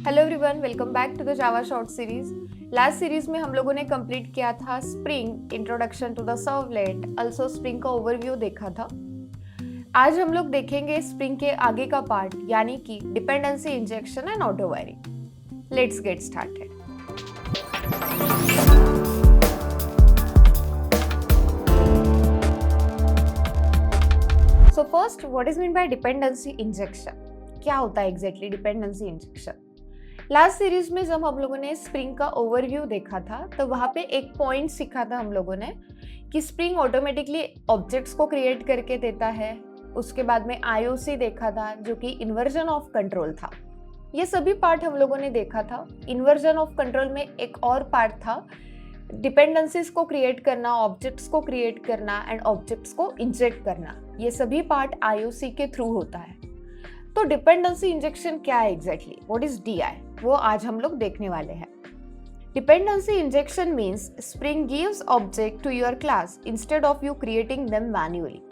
Hello everyone, welcome back to the Java short series. Last series में हम लोगों ने कंप्लीट किया था Spring, introduction to the servlet, also Spring का ओवरव्यू देखा था। आज हम लोग देखेंगे स्प्रिंग के आगे का पार्ट, यानी कि dependency injection and auto wiring. Let's get started. So first, what is mean by dependency injection? क्या होता है exactly dependency injection? Last series में जब हम लोगों ने स्प्रिंग का ओवरव्यू देखा था तो वहां पे एक पॉइंट सीखा था हम लोगों ने कि स्प्रिंग ऑटोमेटिकली ऑब्जेक्ट्स को क्रिएट करके देता है। उसके बाद में आईओसी देखा था जो कि इन्वर्जन ऑफ कंट्रोल था। ये सभी पार्ट हम लोगों ने देखा था। इन्वर्जन ऑफ कंट्रोल में एक और पार्ट था, डिपेंडेंसीज को क्रिएट करना, ऑब्जेक्ट्स को क्रिएट करना एंड ऑब्जेक्ट्स को इंजेक्ट करना। ये सभी पार्ट आईओसी के थ्रू होता है। तो डिपेंडेंसी इंजेक्शन क्या है एग्जैक्टली, व्हाट इज डीआई, वो आज हम लोग देखने वाले हैं। Dependency injection means Spring gives object to your class instead of you creating them manually.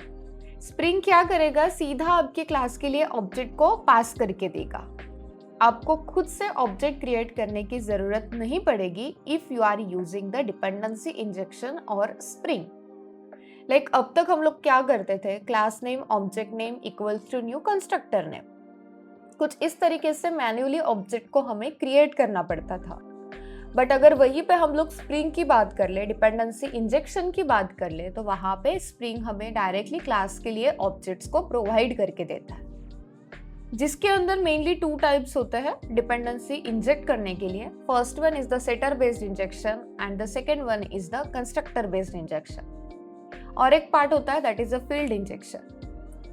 Spring क्या करेगा, सीधा आपके क्लास के लिए ऑब्जेक्ट को पास करके देगा। आपको खुद से ऑब्जेक्ट क्रिएट करने की जरूरत नहीं पड़ेगी if you are using the dependency injection और स्प्रिंग। लाइक अब तक हम लोग क्या करते थे, class name object name equals to new constructor name, कुछ इस तरीके से मैन्युअली ऑब्जेक्ट को हमें क्रिएट करना पड़ता था। बट अगर वहीं पे हम लोग स्प्रिंग की बात कर ले, डिपेंडेंसी इंजेक्शन की बात कर ले, तो वहां पे स्प्रिंग हमें डायरेक्टली क्लास के लिए ऑब्जेक्ट्स को प्रोवाइड करके देता है, जिसके अंदर मेनली टू टाइप्स होते हैं डिपेंडेंसी इंजेक्ट करने के लिए। First one is the setter based injection and the second one is the constructor based injection. और एक पार्ट होता है that is a field injection,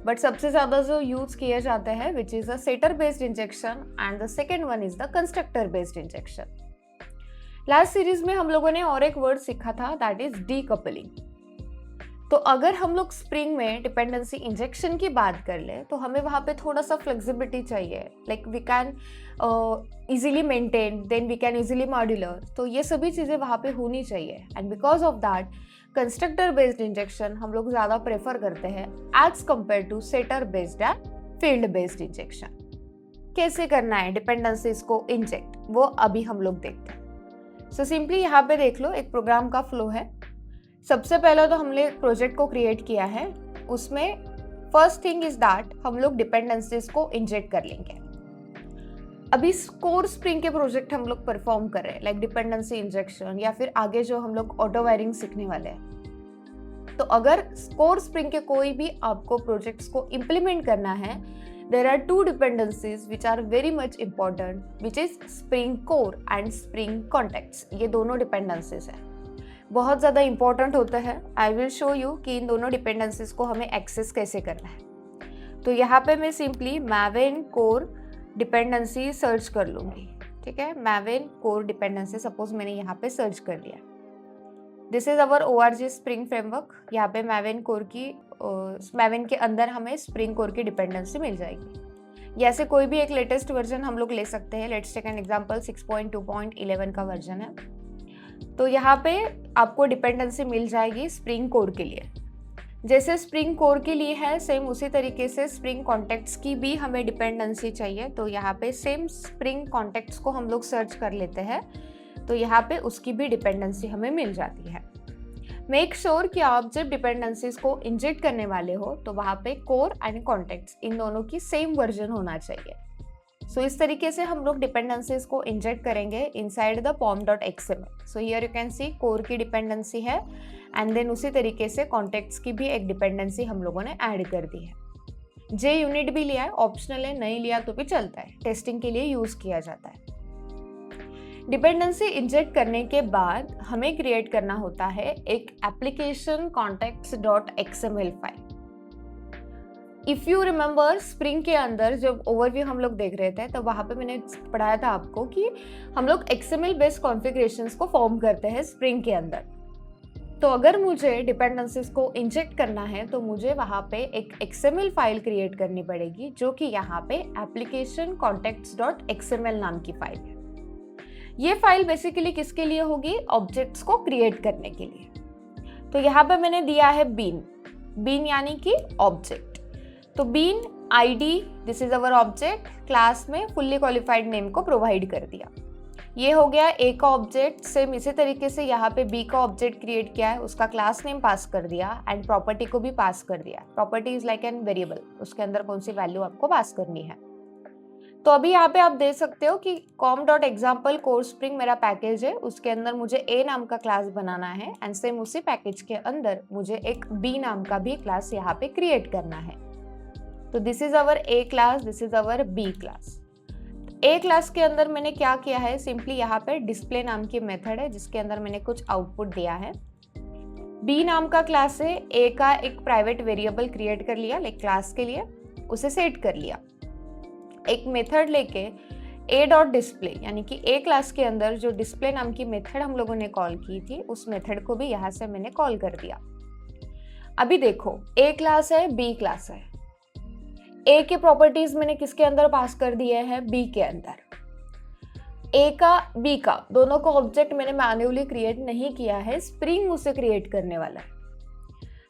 but सबसे ज्यादा जो यूज किया जाता है which is a setter based injection and the second one is the constructor based injection. Last series में हम लोगों ने और एक वर्ड सीखा था दैट इज डीकपलिंग। तो अगर हम लोग स्प्रिंग में डिपेंडेंसी इंजेक्शन की बात कर ले तो हमें वहां पे थोड़ा सा फ्लेक्सिबिलिटी चाहिए, like we can easily maintain, then we can easily modular. तो ये सभी चीजें वहां पे होनी चाहिए and because of that constructor based injection हम लोग ज्यादा प्रेफर करते हैं as compare to setter based and field based injection. कैसे करना है डिपेंडेंसीज को इंजेक्ट, वो अभी हम लोग देखते हैं। सो सिंपली यहाँ पे देख लो, एक प्रोग्राम का फ्लो है। सबसे पहले तो हमने प्रोजेक्ट को क्रिएट किया है, उसमें फर्स्ट थिंग इज दैट हम लोग डिपेंडेंसीज को इंजेक्ट कर लेंगे। अभी कोर स्प्रिंग के प्रोजेक्ट हम लोग परफॉर्म कर रहे हैं, लाइक डिपेंडेंसी इंजेक्शन या फिर आगे जो हम लोग ऑटो वायरिंग सीखने वाले हैं। तो अगर कोर स्प्रिंग के कोई भी आपको प्रोजेक्ट्स को इम्प्लीमेंट करना है, there are two dependencies which are very much important, which is spring core and spring contexts. ये दोनों डिपेंडेंसीज है, बहुत ज़्यादा इंपॉर्टेंट होता है। आई विल शो यू कि इन दोनों डिपेंडेंसीज को हमें एक्सेस कैसे करना है। तो यहाँ पे मैं सिंपली मैवेन कोर डिपेंडेंसी सर्च कर लूंगी, ठीक है। मैवेन कोर डिपेंडेंसी सपोज मैंने यहाँ पे सर्च कर लिया। This is our ORG spring framework. यहाँ पे मैवेन कोर की मैवेन के अंदर हमें स्प्रिंग कोर की डिपेंडेंसी मिल जाएगी। या से कोई भी एक लेटेस्ट वर्जन हम लोग ले सकते हैं। लेट्स टेक एन एग्जांपल, 6.2.11 का वर्जन है। तो यहाँ पे आपको डिपेंडेंसी मिल जाएगी स्प्रिंग कोर के लिए। जैसे स्प्रिंग कोर के लिए है सेम उसी तरीके से स्प्रिंग कॉन्टेक्ट्स की भी हमें डिपेंडेंसी चाहिए। तो यहाँ पे सेम स्प्रिंग कॉन्टेक्ट्स को हम लोग सर्च कर लेते हैं, तो यहाँ पे उसकी भी डिपेंडेंसी हमें मिल जाती है। मेक श्योर कि आप जब डिपेंडेंसीज को इंजेक्ट करने वाले हो तो वहाँ पे कोर एंड कॉन्टेक्ट्स इन दोनों की सेम वर्जन होना चाहिए। सो इस तरीके से हम लोग डिपेंडेंसीज को इंजेक्ट करेंगे inside the pom.xml। So here you can C core की डिपेंडेंसी है एंड देन उसी तरीके से कॉन्टेक्ट्स की भी एक डिपेंडेंसी हम लोगों ने ऐड कर दी है। जे यूनिट भी लिया है, ऑप्शनल है, नहीं लिया तो भी चलता है, टेस्टिंग के लिए यूज किया जाता है। डिपेंडेंसी इंजेक्ट करने के बाद हमें क्रिएट करना होता है एक application contacts.xml file. If you remember, spring के अंदर जब ओवरव्यू हम लोग देख रहे थे तो वहां पे मैंने पढ़ाया था आपको कि हम लोग XML बेस्ड कॉन्फ़िगरेशंस को फॉर्म करते हैं स्प्रिंग के अंदर। तो अगर मुझे डिपेंडेंसीज को इंजेक्ट करना है तो मुझे वहां पे एक XML फाइल क्रिएट करनी पड़ेगी, जो कि यहाँ पे एप्लीकेशन contacts.xml नाम की फाइल है। ये फाइल बेसिकली किसके लिए होगी, ऑब्जेक्ट्स को क्रिएट करने के लिए। तो यहाँ पे मैंने दिया है बीन यानी कि ऑब्जेक्ट। तो bean ID, this is our object, class में फुल्ली क्वालिफाइड नेम को प्रोवाइड कर दिया। ये हो गया ए का ऑब्जेक्ट। सेम इसी तरीके से यहाँ पे बी का ऑब्जेक्ट क्रिएट किया है, उसका क्लास नेम पास कर दिया एंड प्रॉपर्टी को भी पास कर दिया। Property is like an variable, उसके अंदर कौन सी वैल्यू आपको पास करनी है। तो अभी यहाँ पे आप देख सकते हो कि com.example कोर स्प्रिंग मेरा पैकेज है, उसके अंदर मुझे ए नाम का क्लास बनाना है एंड सेम उसी पैकेज के अंदर मुझे एक बी नाम का भी क्लास यहाँ पे क्रिएट करना है। तो this is our A class, this is our B class. A class के अंदर मैंने क्या किया है, सिंपली यहाँ पे डिस्प्ले नाम की मेथड है जिसके अंदर मैंने कुछ आउटपुट दिया है। बी नाम का क्लास है, ए का एक प्राइवेट वेरिएबल क्रिएट कर लिया लाइक क्लास के लिए, उसे सेट कर लिया। एक मेथड लेके ए डॉट डिस्प्ले यानी कि ए क्लास के अंदर जो डिस्प्ले नाम की मेथड हम लोगों ने कॉल की थी उस मेथड को भी यहाँ से मैंने कॉल कर दिया। अभी देखो ए क्लास है, बी क्लास है, ए के प्रॉपर्टीज मैंने किसके अंदर पास कर दिए हैं, बी के अंदर। ए का बी का दोनों को ऑब्जेक्ट मैंने मैन्युअली क्रिएट नहीं किया है, स्प्रिंग उसे क्रिएट करने वाला है।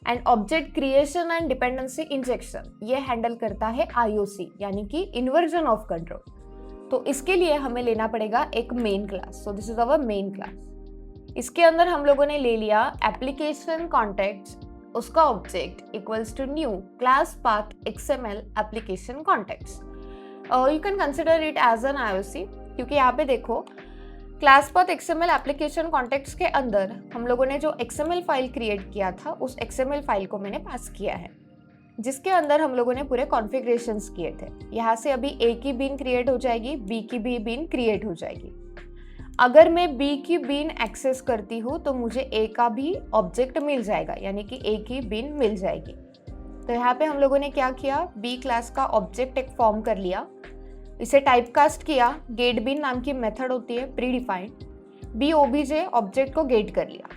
And object creation and dependency injection ये हैंडल करता है IOC यानी कि इन्वर्जन ऑफ कंट्रोल। तो इसके लिए हमें लेना पड़ेगा एक main class. So this is our main class. इसके अंदर हम लोगों ने ले लिया एप्लीकेशन कॉन्टेक्ट्स, उसका object equals to new class path XML application contexts. You can consider it as an IOC क्योंकि यहाँ पे देखो class path XML application contexts के अंदर हम लोगों ने जो XML फाइल क्रिएट किया था उस XML फाइल को मैंने पास किया है जिसके अंदर हम लोगों ने पूरे कॉन्फ़िगरेशंस किए थे। यहाँ से अभी A की बीन क्रिएट हो जाएगी, B की भी बीन क्रिएट हो जाएगी। अगर मैं B की बीन एक्सेस करती हूँ तो मुझे A का भी ऑब्जेक्ट मिल जाएगा यानी कि A की बीन मिल जाएगी। तो यहाँ पे हम लोगों ने क्या किया, B क्लास का ऑब्जेक्ट एक फॉर्म कर लिया, इसे टाइपकास्ट किया, गेट बीन नाम की मेथड होती है predefined. B obj object को गेट कर लिया।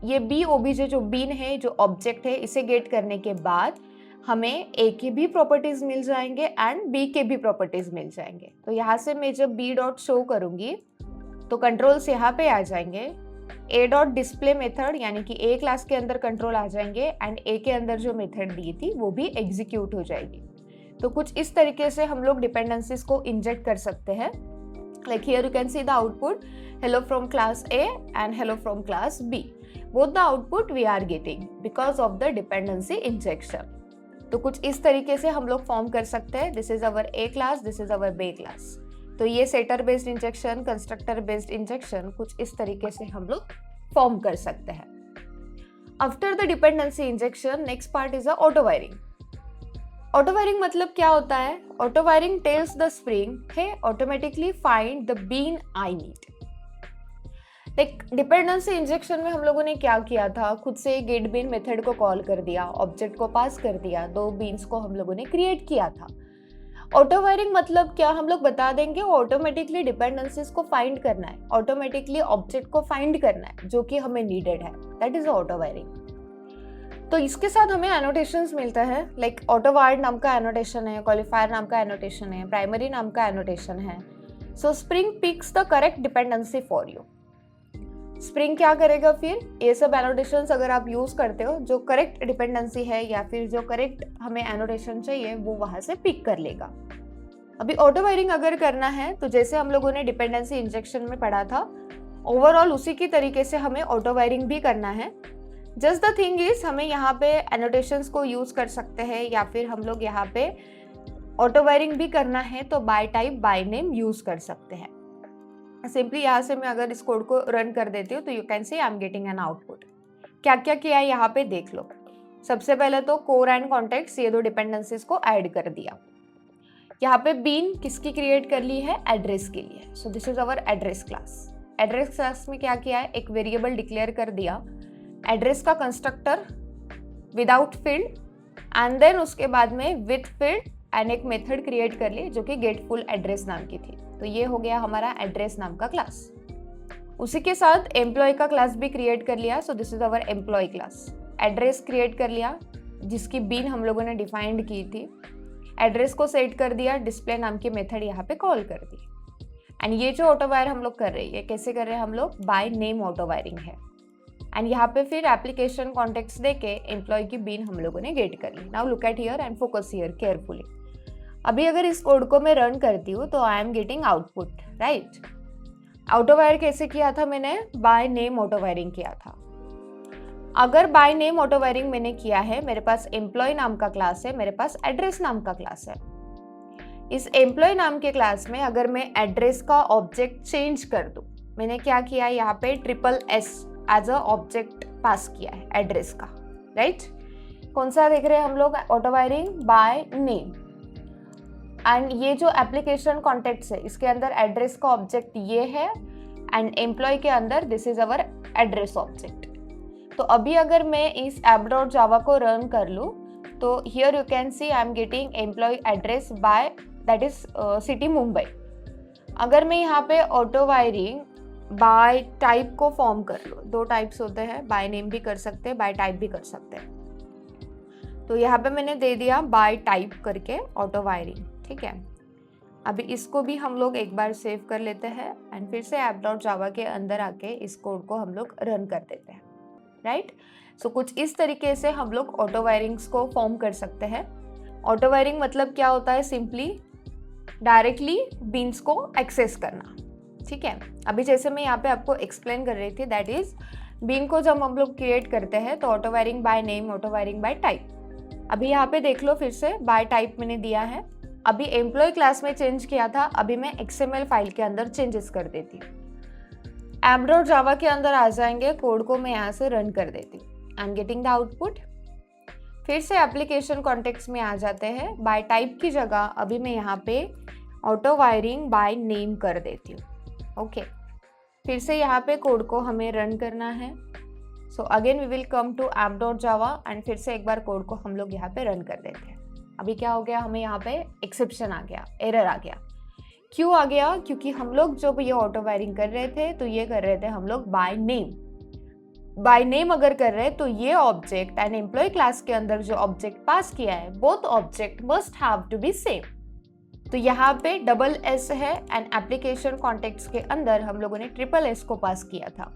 ये बी ओबीजे जो बीन है, जो ऑब्जेक्ट है, इसे गेट करने के बाद हमें ए के भी प्रॉपर्टीज मिल जाएंगे एंड बी के भी प्रॉपर्टीज मिल जाएंगे। तो यहाँ से मैं जब बी डॉट शो करूंगी तो कंट्रोल्स यहाँ पे आ जाएंगे। ए डॉट डिस्प्ले मेथड यानी कि ए क्लास के अंदर कंट्रोल आ जाएंगे एंड ए के अंदर जो मेथड दी थी वो भी एग्जीक्यूट हो जाएगी। तो कुछ इस तरीके से हम लोग डिपेंडेंसीज को इंजेक्ट कर सकते हैं। Like here you can see the output hello from class A and hello from class B. Both the output we are getting because of the dependency injection. तो कुछ इस तरीके से हम लोग फॉर्म कर सकते हैं। This is our A class, this is our B class. तो ये setter based injection, constructor based injection कुछ इस तरीके से हम लोग फॉर्म कर सकते हैं। After the dependency injection next part is a auto wiring. Auto wiring मतलब क्या होता है? Auto wiring tells the spring hey automatically find the bean I need. एक डिपेंडेंसी इंजेक्शन में हम लोगों ने क्या किया था, खुद से गेट बीन मेथड को कॉल कर दिया, ऑब्जेक्ट को पास कर दिया, दो बीन्स को हम लोगों ने क्रिएट किया था। ऑटो वायरिंग मतलब क्या, हम लोग बता देंगे वो ऑटोमेटिकली डिपेंडेंसीज को फाइंड करना है, ऑटोमेटिकली ऑब्जेक्ट को फाइंड करना है जो कि हमें नीडेड है, दैट इज ऑटो वायरिंग। तो इसके साथ हमें एनोटेशंस मिलता है, लाइक ऑटो वायर्ड नाम का एनोटेशन है, क्वालिफायर नाम का एनोटेशन है, प्राइमरी नाम का एनोटेशन है। So spring picks the correct dependency for you. Spring क्या करेगा फिर, ये सब एनोटेशंस अगर आप यूज करते हो, जो करेक्ट डिपेंडेंसी है या फिर जो करेक्ट हमें एनोटेशन चाहिए वो वहां से पिक कर लेगा। अभी ऑटो वायरिंग अगर करना है तो जैसे हम लोगों ने डिपेंडेंसी इंजेक्शन में पढ़ा था, ओवरऑल उसी की तरीके से हमें ऑटो वायरिंग भी करना है। जस्ट द थिंग इज हमें यहाँ पे एनोटेशंस को यूज कर सकते हैं या फिर हम लोग यहाँ पे ऑटो वायरिंग भी करना है तो bye type by name use कर सकते हैं। सिंपली यहाँ से मैं अगर इस कोड को रन कर देती हूँ तो you can see I am getting an output. क्या क्या किया है यहाँ पे देख लो। सबसे पहले तो कोर एंड कॉन्टेक्ट्स ये दो डिपेंडेंसीज को ऐड कर दिया। यहाँ पे बीन किसकी क्रिएट कर ली है, एड्रेस के लिए। सो this is our address class. Address class में क्या किया है, एक वेरिएबल डिक्लेयर कर दिया, एड्रेस का constructor without field and then उसके बाद में विथ फील्ड एंड एक मेथड क्रिएट कर ली जो कि गेट फुल एड्रेस नाम की थी। तो ये हो गया हमारा एड्रेस नाम का क्लास। उसी के साथ एम्प्लॉय का क्लास भी क्रिएट कर लिया। सो this is our employee class. Address create कर लिया जिसकी बीन हम लोगों ने डिफाइंड की थी, एड्रेस को सेट कर दिया, डिस्प्ले नाम की मेथड यहाँ पे कॉल कर दी। एंड ये जो ऑटो वायर हम लोग कर रहे हैं, ये कैसे कर रहे हैं हम लोग, बाय नेम ऑटो वायरिंग है। एंड यहाँ पे फिर एप्लीकेशन कॉन्टेक्ट्स देके एम्प्लॉय की बीन हम लोगों ने गेट कर ली। Now look at here and focus here carefully. अभी अगर इस कोड को मैं रन करती हूँ तो आई am getting output, right. Auto wire कैसे किया था मैंने? बाय नेम ऑटो वायरिंग किया था। अगर बाय नेम ऑटो वायरिंग मैंने किया है, मेरे पास एम्प्लॉय नाम का क्लास है, मेरे पास एड्रेस नाम का क्लास है। इस एम्प्लॉय नाम के क्लास में अगर मैं एड्रेस का ऑब्जेक्ट चेंज कर दूं, मैंने क्या किया, यहाँ पे SSS as a object pass किया है एड्रेस का, राइट। कौन सा देख रहे हैं हम लोग? Auto wiring by name. And ये जो एप्लीकेशन कॉन्टेक्ट्स है, इसके अंदर एड्रेस का ऑब्जेक्ट ये है एंड एम्प्लॉय के अंदर this is our address object. तो अभी अगर मैं इस app.java को रन कर लूँ तो here you can see I am getting employee address by that is city Mumbai. अगर मैं यहाँ पे ऑटो वायरिंग बाय टाइप को फॉर्म कर लूँ, दो टाइप्स होते हैं, बाय नेम भी कर सकते हैं, बाय टाइप भी कर सकते हैं। तो यहाँ पे मैंने दे दिया बाय टाइप करके ऑटो वायरिंग, ठीक है। अभी इसको भी हम लोग एक बार सेव कर लेते हैं एंड फिर से app.java के अंदर आके इस कोड को हम लोग रन कर देते हैं, राइट। सो कुछ इस तरीके से हम लोग ऑटो वायरिंग्स को फॉर्म कर सकते हैं। ऑटो वायरिंग मतलब क्या होता है? सिंपली डायरेक्टली बीन्स को एक्सेस करना, ठीक है। अभी जैसे मैं यहाँ पे आपको एक्सप्लेन कर रही थी, दैट इज बीन को जब हम लोग क्रिएट करते हैं तो auto wiring bye name, auto wiring by type. अभी यहाँ पे देख लो, फिर से बाय टाइप मैंने दिया है। अभी एम्प्लॉय क्लास में चेंज किया था, अभी मैं XML फाइल के अंदर चेंजेस कर देती हूँ। app.java के अंदर आ जाएंगे, कोड को मैं यहाँ से रन कर देती हूँ। आई एम गेटिंग द आउटपुट। फिर से एप्लीकेशन कॉन्टेक्स्ट में आ जाते हैं, बाय टाइप की जगह अभी मैं यहाँ पे ऑटो वायरिंग बाय नेम कर देती हूँ, ओके। फिर से यहाँ पे कोड को हमें रन करना है। So again we will come to app.java and फिर से एक बार कोड को हम लोग यहाँ पे रन कर देते हैं। अभी क्या हो गया, हमें यहाँ पे एक्सेप्शन आ गया, एरर आ गया। क्यों आ गया? क्योंकि हम लोग जब ये ऑटो वायरिंग कर रहे थे तो ये कर रहे थे हम लोग बाय नेम। बाय नेम अगर कर रहे हैं तो ये ऑब्जेक्ट एंड एम्प्लॉय क्लास के अंदर जो ऑब्जेक्ट पास किया है, both object must have to be same. तो यहाँ पे SS है एंड एप्लीकेशन कॉन्टेक्ट्स के अंदर हम लोगों ने SSS को पास किया था।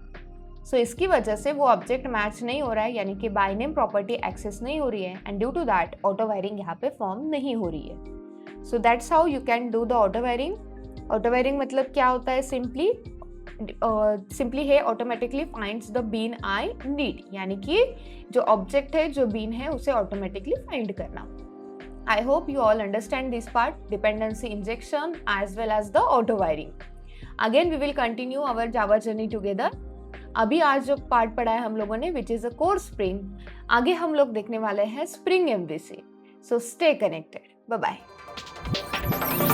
सो इसकी वजह से वो ऑब्जेक्ट मैच नहीं हो रहा है, यानी कि बाय नेम प्रॉपर्टी एक्सेस नहीं हो रही है and due to that auto wiring यहाँ पे फॉर्म नहीं हो रही है। So that's how you can do the auto wiring. Auto wiring मतलब क्या होता है? सिंपली है automatically finds the bean I need, यानी कि जो ऑब्जेक्ट है, जो बीन है, उसे ऑटोमेटिकली फाइंड करना। I hope you all understand this part, dependency injection as well as the auto wiring. Again we will continue our Java journey together. अभी आज जो पार्ट पढ़ा है हम लोगों ने which is a core Spring, आगे हम लोग देखने वाले हैं Spring MVC. So stay connected. Bye bye.